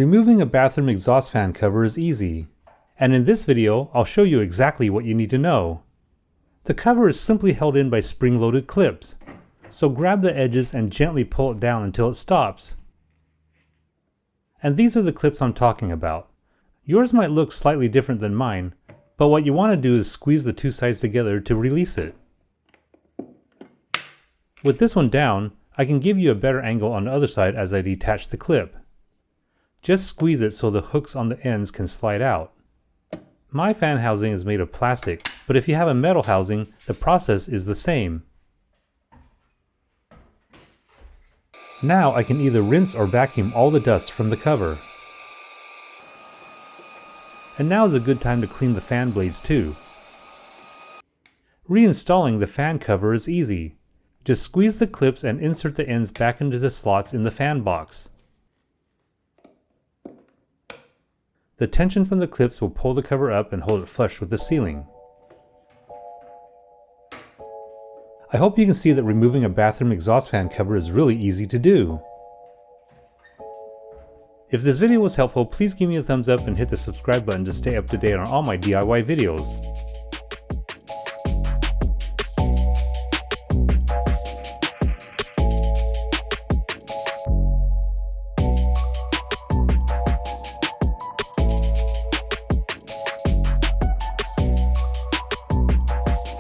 Removing a bathroom exhaust fan cover is easy, and in this video I'll show you exactly what you need to know. The cover is simply held in by spring-loaded clips, so grab the edges and gently pull it down until it stops. And these are the clips I'm talking about. Yours might look slightly different than mine, but what you want to do is squeeze the two sides together to release it. With this one down, I can give you a better angle on the other side as I detach the clip. Just squeeze it so the hooks on the ends can slide out. My fan housing is made of plastic, but if you have a metal housing, the process is the same. Now I can either rinse or vacuum all the dust from the cover. And now is a good time to clean the fan blades too. Reinstalling the fan cover is easy. Just squeeze the clips and insert the ends back into the slots in the fan box. The tension from the clips will pull the cover up and hold it flush with the ceiling. I hope you can see that removing a bathroom exhaust fan cover is really easy to do. If this video was helpful, please give me a thumbs up and hit the subscribe button to stay up to date on all my DIY videos.